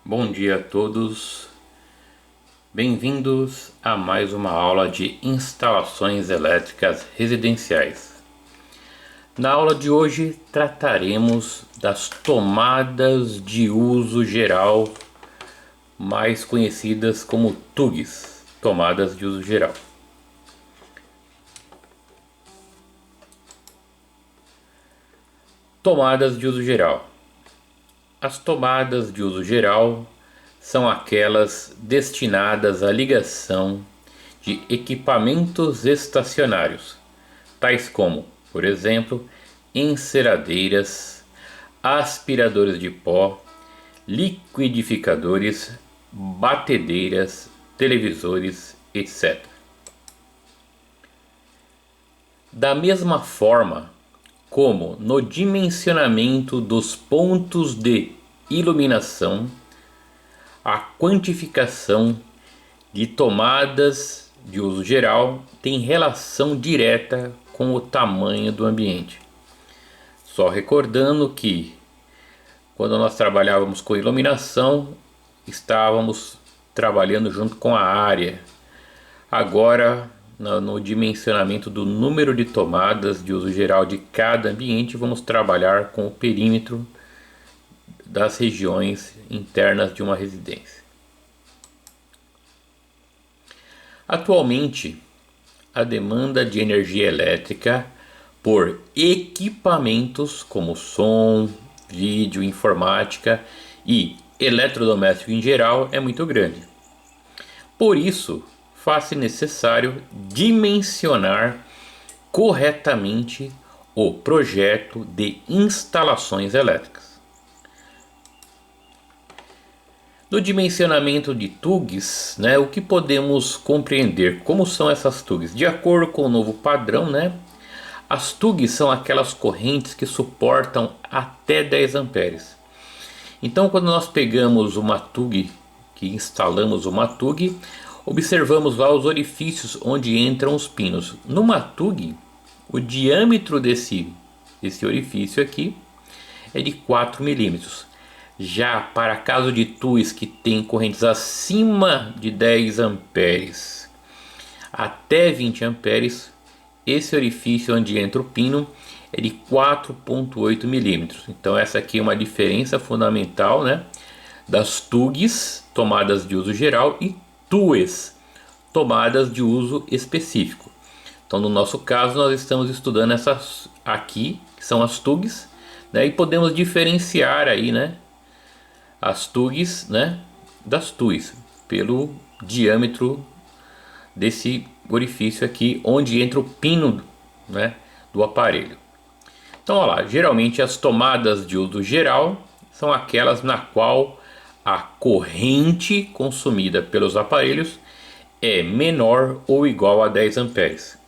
Bom dia a todos, bem-vindos a mais uma aula de instalações elétricas residenciais. Na aula de hoje trataremos das tomadas de uso geral, mais conhecidas como TUGs, tomadas de uso geral. Tomadas de uso geral. As tomadas de uso geral são aquelas destinadas à ligação de equipamentos estacionários, tais como, por exemplo, enceradeiras, aspiradores de pó, liquidificadores, batedeiras, televisores, etc. Da mesma forma como no dimensionamento dos pontos de iluminação, a quantificação de tomadas de uso geral tem relação direta com o tamanho do ambiente. Só recordando que quando nós trabalhávamos com iluminação, estávamos trabalhando junto com a área. Agora, no dimensionamento do número de tomadas de uso geral de cada ambiente, vamos trabalhar com o perímetro das regiões internas de uma residência. Atualmente, a demanda de energia elétrica por equipamentos como som, vídeo, informática e eletrodoméstico em geral é muito grande. Por isso, faz-se necessário dimensionar corretamente o projeto de instalações elétricas. No dimensionamento de TUGs, o que podemos compreender? Como são essas TUGs? De acordo com o novo padrão, as TUGs são aquelas correntes que suportam até 10 amperes. Então, quando nós pegamos uma TUG, que instalamos uma TUG, observamos lá os orifícios onde entram os pinos. Numa TUG, o diâmetro desse orifício aqui é de 4 milímetros. Já para caso de TUGs que tem correntes acima de 10 amperes até 20 amperes, esse orifício onde entra o pino é de 4,8 milímetros. Então essa aqui é uma diferença fundamental, das TUGs, tomadas de uso geral, e TUEs, tomadas de uso específico. Então no nosso caso nós estamos estudando essas aqui, que são as TUGs, e podemos diferenciar aí, as TUGs, das TUEs, pelo diâmetro desse orifício aqui, onde entra o pino, do aparelho. Então, olha lá, geralmente as tomadas de uso geral são aquelas na qual a corrente consumida pelos aparelhos é menor ou igual a 10 amperes.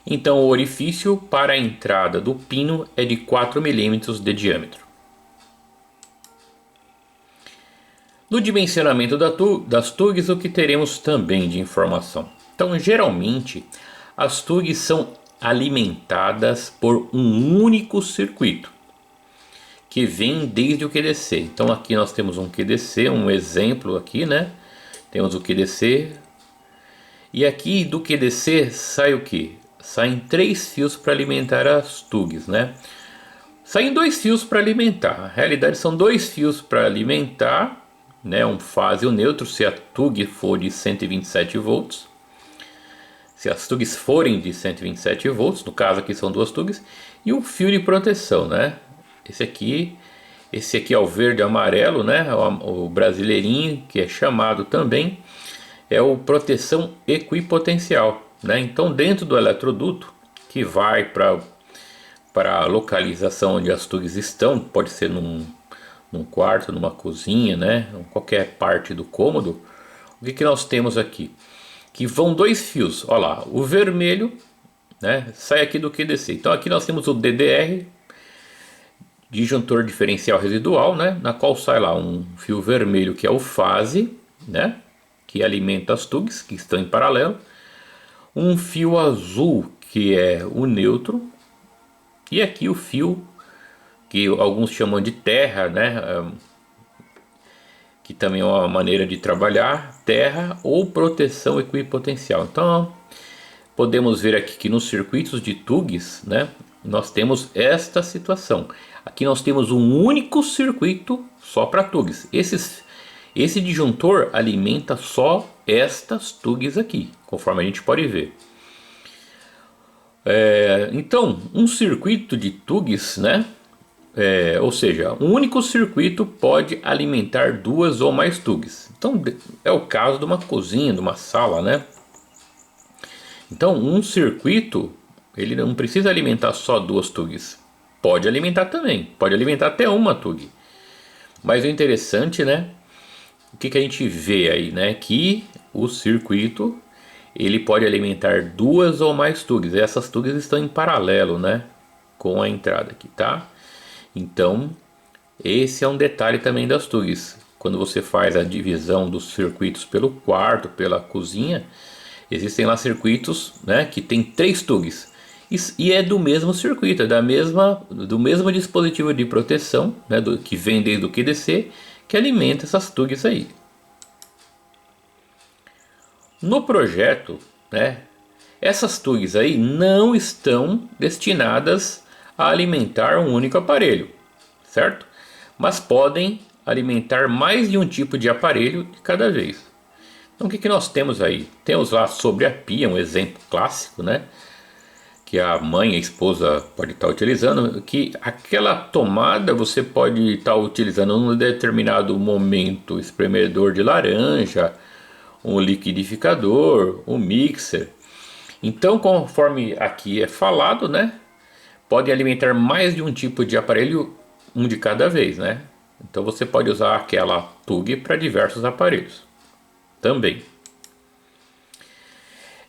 Então, o orifício para a entrada do pino é de 4 milímetros de diâmetro. No dimensionamento das TUGs, o que teremos também de informação? Então, geralmente, as TUGs são alimentadas por um único circuito, que vem desde o QDC. Então, aqui nós temos um QDC, um exemplo aqui, Temos o QDC. E aqui do QDC sai o que? Saem 3 fios para alimentar as TUGs, Saem 2 fios para alimentar. Na realidade, são 2 fios para alimentar, um fase e um neutro, se a TUG for de 127 volts. Se as TUGs forem de 127 volts, no caso aqui são 2 TUGs, e um fio de proteção, Esse aqui é o verde e amarelo, o brasileirinho, que é chamado também, é o proteção equipotencial, Então, dentro do eletroduto, que vai para a localização onde as TUGs estão, pode ser num quarto, numa cozinha, qualquer parte do cômodo, o que nós temos aqui? Que vão 2 fios, olha lá, o vermelho, sai aqui do QDC. Então aqui nós temos o DDR, disjuntor diferencial residual, na qual sai lá um fio vermelho, que é o fase, que alimenta as TUGs, que estão em paralelo, um fio azul, que é o neutro, e aqui o fio que alguns chamam de terra, que também é uma maneira de trabalhar, terra ou proteção equipotencial. Então podemos ver aqui que nos circuitos de TUGs, né, nós temos esta situação. Aqui nós temos um único circuito só para TUGs. Esse disjuntor alimenta só estas TUGs aqui, conforme a gente pode ver. Então, um circuito de TUGs, né? Ou seja, um único circuito pode alimentar duas ou mais TUGs. Então, é o caso de uma cozinha, de uma sala, né? Então, um circuito, ele não precisa alimentar só duas TUGs. Pode alimentar também, pode alimentar até uma TUG. Mas o interessante, né? O que a gente vê aí, né? Que o circuito, ele pode alimentar duas ou mais TUGs. E essas TUGs estão em paralelo, né? Com a entrada aqui, tá? Então, esse é um detalhe também das TUGs. Quando você faz a divisão dos circuitos pelo quarto, pela cozinha, existem lá circuitos, né, que tem 3 TUGs. E é do mesmo circuito, é do mesmo dispositivo de proteção, né, que vem desde o QDC, que alimenta essas TUGs aí. No projeto, né, essas TUGs aí não estão destinadas a alimentar um único aparelho, certo? Mas podem alimentar mais de um tipo de aparelho de cada vez. Então o que nós temos aí? Temos lá sobre a pia um exemplo clássico, né? Que a mãe, a esposa pode estar utilizando, que aquela tomada você pode estar utilizando num determinado momento, espremedor de laranja, um liquidificador, um mixer. Então, conforme aqui é falado, né? Pode alimentar mais de um tipo de aparelho, um de cada vez, né? Então você pode usar aquela TUG para diversos aparelhos também.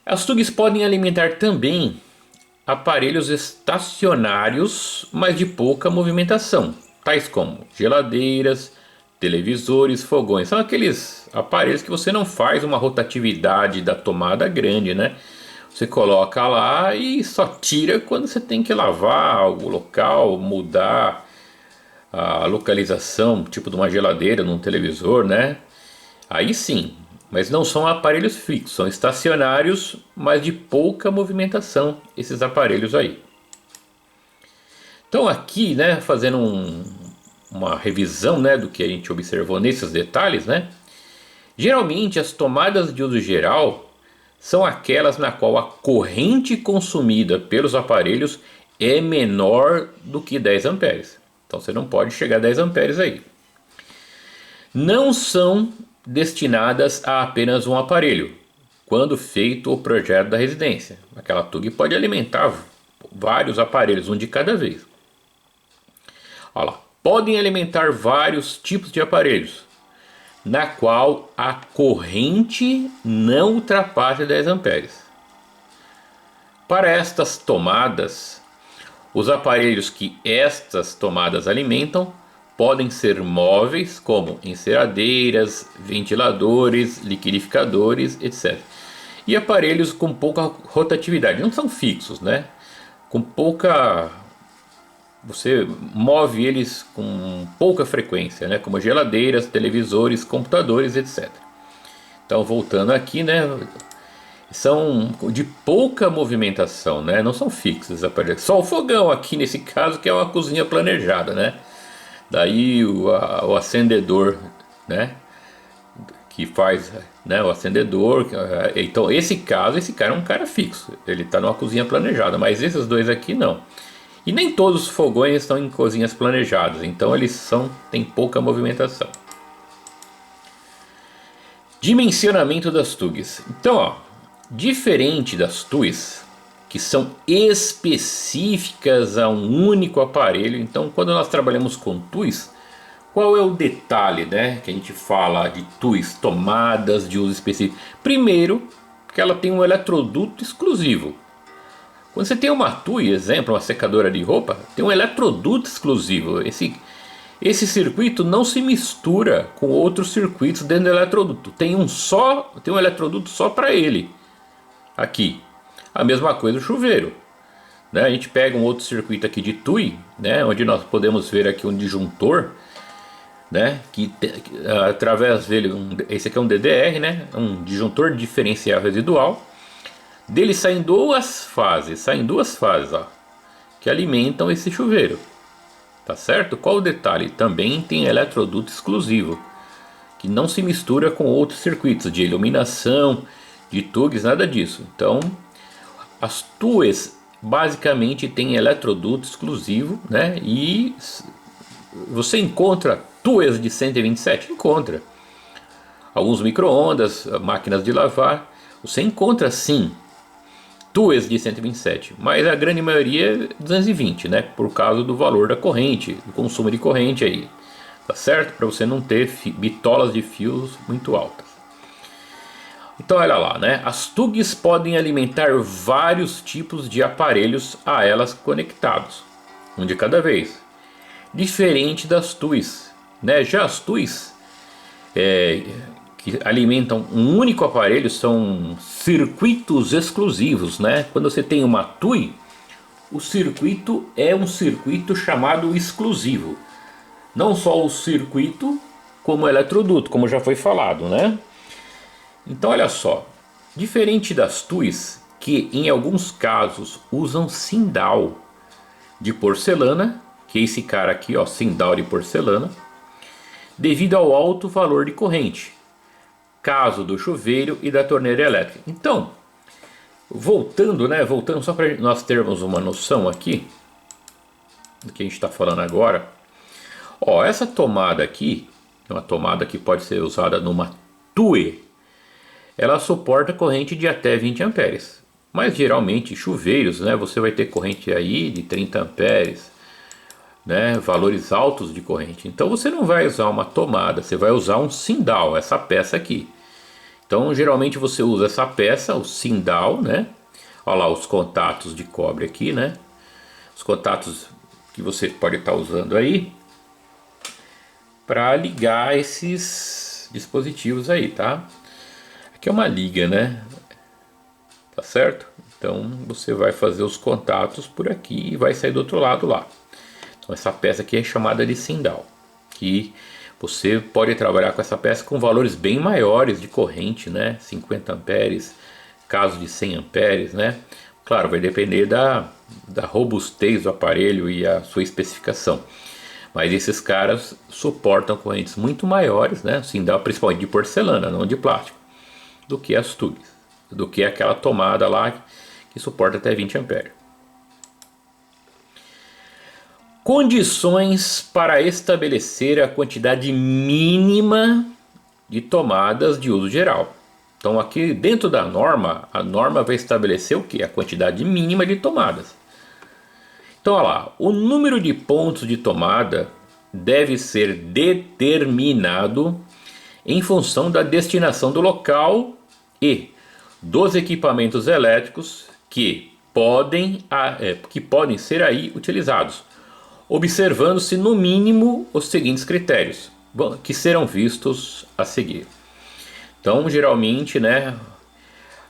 As TUGs podem alimentar também aparelhos estacionários, mas de pouca movimentação, tais como geladeiras, televisores, fogões. São aqueles aparelhos que você não faz uma rotatividade da tomada grande, né? Você coloca lá e só tira quando você tem que lavar o local, mudar a localização, tipo de uma geladeira, num televisor, né? Aí sim, mas não são aparelhos fixos, são estacionários, mas de pouca movimentação, esses aparelhos aí. Então aqui, né, fazendo uma revisão, né, do que a gente observou nesses detalhes, né? Geralmente as tomadas de uso geral são aquelas na qual a corrente consumida pelos aparelhos é menor do que 10 amperes. Então você não pode chegar a 10 amperes aí. Não são destinadas a apenas um aparelho, quando feito o projeto da residência. Aquela TUG pode alimentar vários aparelhos, um de cada vez. Olha lá. Podem alimentar vários tipos de aparelhos, na qual a corrente não ultrapassa 10 amperes. Para estas tomadas, os aparelhos que estas tomadas alimentam podem ser móveis, como enceradeiras, ventiladores, liquidificadores, etc. E aparelhos com pouca rotatividade, não são fixos, né? Com pouca... Você move eles com pouca frequência, né? Como geladeiras, televisores, computadores, etc. Então, voltando aqui, né? São de pouca movimentação, né? Não são fixos. Só o fogão aqui nesse caso, que é uma cozinha planejada, né? Daí o acendedor, né? Que faz, né, o acendedor. Então esse cara é um cara fixo. Ele está numa cozinha planejada, mas esses dois aqui não. E nem todos os fogões estão em cozinhas planejadas, então eles têm pouca movimentação. Dimensionamento das TUGs. Então, ó, diferente das TUGs, que são específicas a um único aparelho, então quando nós trabalhamos com TUGs, qual é o detalhe, né, que a gente fala de TUGs, tomadas de uso específico? Primeiro, que ela tem um eletroduto exclusivo. Quando você tem uma TUG, exemplo, uma secadora de roupa, tem um eletroduto exclusivo. Esse circuito não se mistura com outros circuitos dentro do eletroduto. Tem um eletroduto só para ele. Aqui. A mesma coisa o chuveiro. Né? A gente pega um outro circuito aqui de TUG, né, onde nós podemos ver aqui um disjuntor. né? Através dele, esse aqui é um DDR, né? Um disjuntor diferencial residual. Dele saem duas fases, ó, que alimentam esse chuveiro, tá certo? Qual o detalhe? Também tem eletroduto exclusivo, que não se mistura com outros circuitos de iluminação, de tugs, nada disso. Então, as tuas basicamente tem eletroduto exclusivo, né? E você encontra tuas de 127? Encontra. Alguns micro-ondas, máquinas de lavar, você encontra sim tuas de 127, mas a grande maioria é 220, né? Por causa do valor da corrente, do consumo de corrente aí, tá certo? Para você não ter bitolas de fios muito altas. Então olha lá, né? As tugs podem alimentar vários tipos de aparelhos a elas conectados, um de cada vez, diferente das tuis, né? Já as tuis que alimentam um único aparelho são circuitos exclusivos, né? Quando você tem uma TUI, o circuito é um circuito chamado exclusivo. Não só o circuito, como o eletroduto, como já foi falado, né? Então olha só, diferente das TUIs, que em alguns casos usam sindal de porcelana, que é esse cara aqui, ó, sindal de porcelana, devido ao alto valor de corrente, caso do chuveiro e da torneira elétrica. Então, voltando só para nós termos uma noção aqui do que a gente está falando agora. Ó, essa tomada aqui, uma tomada que pode ser usada numa TUE, ela suporta corrente de até 20 amperes. Mas geralmente chuveiros, né, você vai ter corrente aí de 30 amperes, né, valores altos de corrente. Então você não vai usar uma tomada, você vai usar um sindal, essa peça aqui. Então geralmente você usa essa peça, o sindal, né? Olha lá os contatos de cobre aqui, né? Os contatos que você pode estar usando aí para ligar esses dispositivos aí, tá? Aqui é uma liga, né? Tá certo? Então você vai fazer os contatos por aqui e vai sair do outro lado lá. Então essa peça aqui é chamada de sindal, que você pode trabalhar com essa peça com valores bem maiores de corrente, né? 50 amperes, caso de 100 amperes, né? Claro, vai depender da robustez do aparelho e a sua especificação. Mas esses caras suportam correntes muito maiores, né? Sindal, principalmente de porcelana, não de plástico, do que as tugs, do que aquela tomada lá que suporta até 20 amperes. Condições para estabelecer a quantidade mínima de tomadas de uso geral. Então aqui dentro da norma, a norma vai estabelecer o que? A quantidade mínima de tomadas. Então olha lá, o número de pontos de tomada deve ser determinado em função da destinação do local e dos equipamentos elétricos que podem ser aí utilizados, observando-se no mínimo os seguintes critérios, que serão vistos a seguir. Então geralmente, né,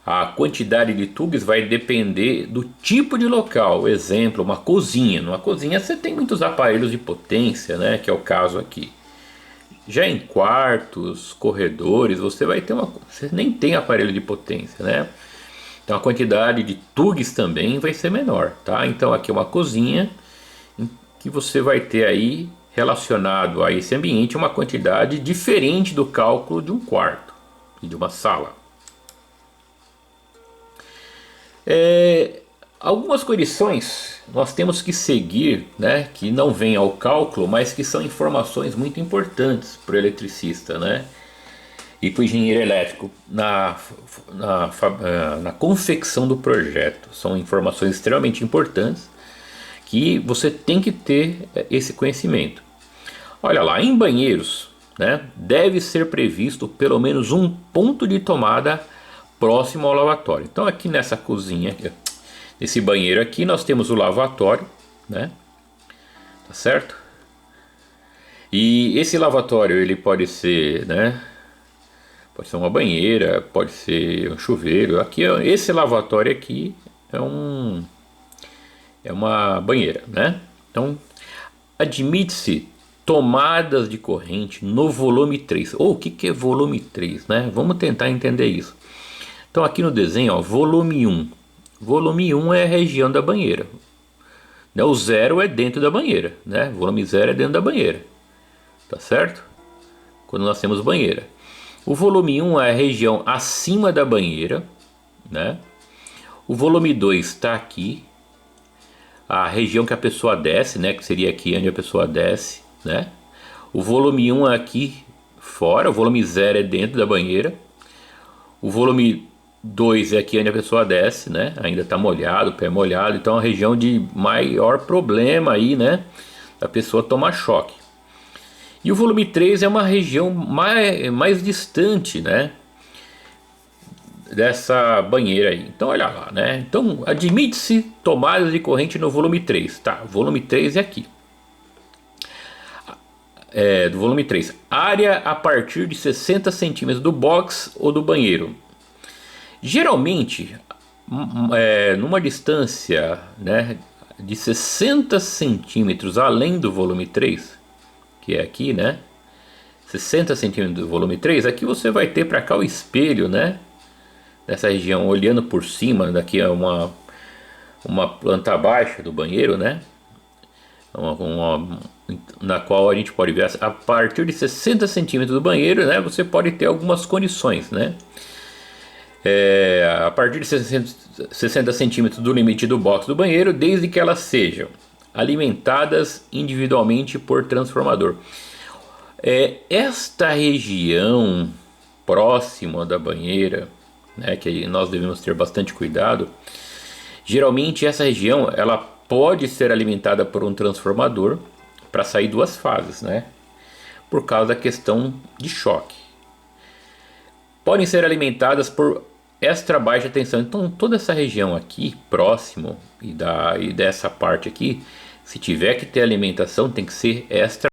a quantidade de tugs vai depender do tipo de local. Exemplo, uma cozinha. Numa cozinha você tem muitos aparelhos de potência, né, que é o caso aqui. Já em quartos, corredores, você nem tem aparelho de potência, né? Então a quantidade de tugs também vai ser menor, tá? Então aqui é uma cozinha que você vai ter aí relacionado a esse ambiente uma quantidade diferente do cálculo de um quarto e de uma sala. Algumas condições nós temos que seguir, né, que não vêm ao cálculo, mas que são informações muito importantes para o eletricista, né, e para o engenheiro elétrico na confecção do projeto. São informações extremamente importantes que você tem que ter esse conhecimento. Olha lá, em banheiros, né, deve ser previsto pelo menos um ponto de tomada próximo ao lavatório. Então aqui nessa cozinha, nesse banheiro aqui, nós temos o lavatório, né? Tá certo? E esse lavatório ele pode ser, né? Pode ser uma banheira, pode ser um chuveiro. Aqui, esse lavatório aqui é uma banheira, né? Então admite-se tomadas de corrente no volume 3. Ou o que é volume 3, né? Vamos tentar entender isso. Então aqui no desenho, ó, volume 1. Volume 1 é a região da banheira. O 0 é dentro da banheira, né? Volume 0 é dentro da banheira. Tá certo? Quando nós temos banheira. O volume 1 é a região acima da banheira, né? O volume 2 está aqui. A região que a pessoa desce, né? Que seria aqui onde a pessoa desce, né? O volume 1 é aqui fora. O volume 0 é dentro da banheira. O volume 2 é aqui onde a pessoa desce, né? Ainda está molhado, pé molhado. Então é uma região de maior problema aí, né? A pessoa tomar choque. E o volume 3 é uma região mais distante, né? Dessa banheira aí. Então olha lá, né? Então admite-se tomadas de corrente no volume 3. Tá, o volume 3 é aqui. Do volume 3. Área a partir de 60 centímetros do box ou do banheiro. Geralmente, numa distância, né, de 60 centímetros além do volume 3, que é aqui, né? 60 centímetros do volume 3, aqui você vai ter para cá o espelho, né? Dessa região, olhando por cima, daqui é uma planta baixa do banheiro, né? Na qual a gente pode ver a partir de 60 centímetros do banheiro, né? Você pode ter algumas condições, né? A partir de 60 centímetros do limite do box do banheiro, desde que elas sejam alimentadas individualmente por transformador. Esta região próxima da banheira, né, que nós devemos ter bastante cuidado. Geralmente essa região ela pode ser alimentada por um transformador para sair duas fases, né? Por causa da questão de choque. Podem ser alimentadas por extra baixa tensão. Então toda essa região aqui próximo e dessa parte aqui, se tiver que ter alimentação, tem que ser extra